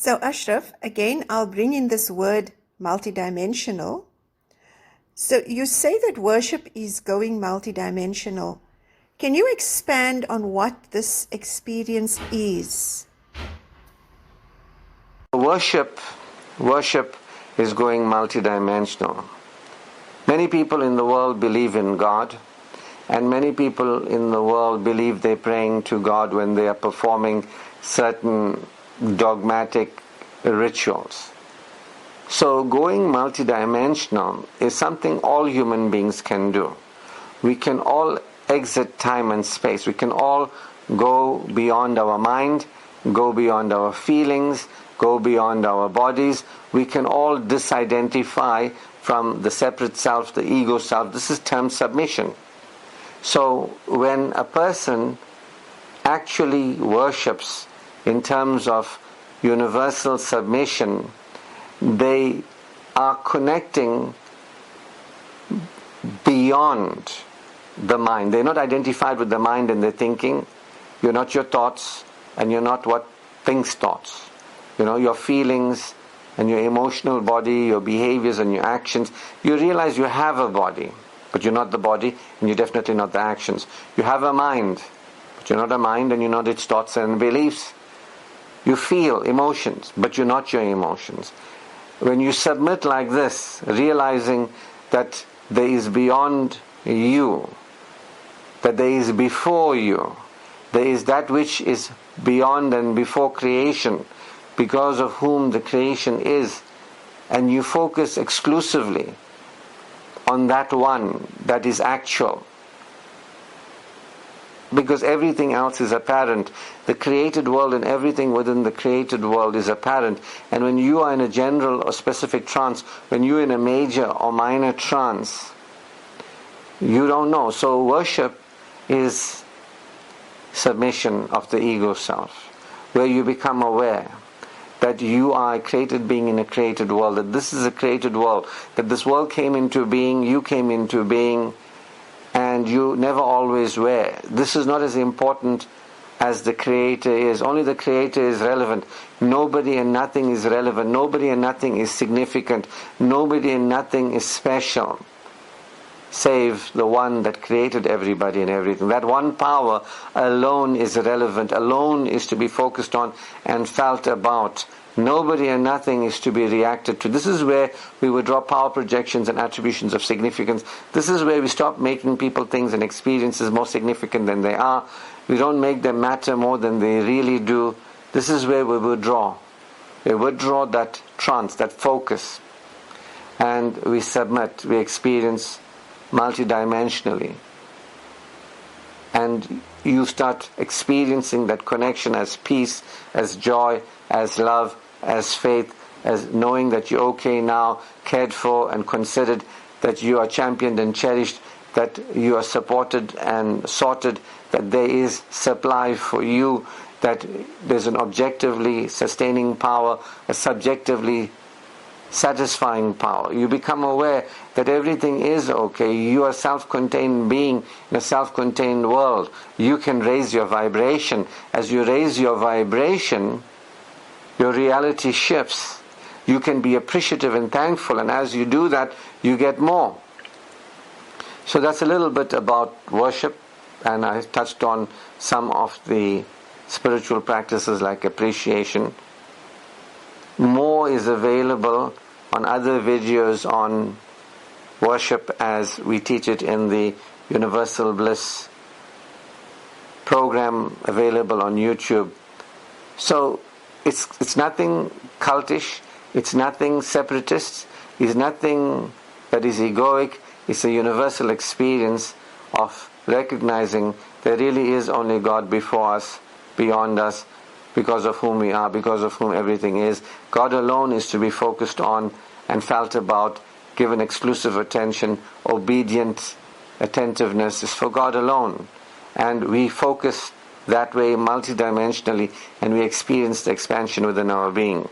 So Ashraf, again, I'll bring in this word multidimensional. So you say that worship is going multidimensional. Can you expand on what this experience is? Worship is going multidimensional. Many people in the world believe in God, and many people in the world believe they're praying to God when they are performing certain dogmatic rituals. So going multidimensional is something all human beings can do. We can all exit time and space. We can all go beyond our mind, go beyond our feelings, go beyond our bodies. We can all disidentify from the separate self, the ego self. This is termed submission. So when a person actually worships in terms of universal submission, they are connecting beyond the mind. They're not identified with the mind and their thinking. You're not your thoughts, and you're not what thinks thoughts. Your feelings and your emotional body, your behaviors and your actions. You realize you have a body, but you're not the body, and you're definitely not the actions. You have a mind, but you're not a mind, and you're not its thoughts and beliefs. You feel emotions, but you're not your emotions. When you submit like this, realizing that there is beyond you, that there is before you, there is that which is beyond and before creation, because of whom the creation is, and you focus exclusively on that one that is actual, because everything else is apparent. The created world and everything within the created world is apparent. And when you are in a general or specific trance, when you're in a major or minor trance, you don't know. So worship is submission of the ego self, where you become aware that you are a created being in a created world, that this is a created world, that this world came into being, you came into being, and you never always were. This is not as important as the Creator is. Only the Creator is relevant. Nobody and nothing is relevant. Nobody and nothing is significant. Nobody and nothing is special, save the one that created everybody and everything. That one power alone is relevant, alone is to be focused on and felt about. Nobody and nothing is to be reacted to. This is where we would draw power projections and attributions of significance. This is where we stop making people, things and experiences more significant than they are. We don't make them matter more than they really do. This is where we withdraw. We withdraw that trance, that focus, and we submit, we experience multidimensionally. And you start experiencing that connection as peace, as joy, as love, as faith, as knowing that you're okay now, cared for and considered, that you are championed and cherished, that you are supported and sorted, that there is supply for you, that there's an objectively sustaining power, a subjectively satisfying power. You become aware that everything is okay. You are a self-contained being in a self-contained world. You can raise your vibration. As you raise your vibration, your reality shifts. You can be appreciative and thankful, and as you do that, you get more. So that's a little bit about worship, and I touched on some of the spiritual practices like appreciation. More is available on other videos on worship as we teach it in the Universal Bliss program available on YouTube. So it's nothing cultish, it's nothing separatist, it's nothing that is egoic. It's a universal experience of recognizing there really is only God before us, beyond us, because of whom we are, because of whom everything is. God alone is to be focused on and felt about, given exclusive attention. Obedient attentiveness is for God alone. And we focus that way multidimensionally, and we experience the expansion within our being.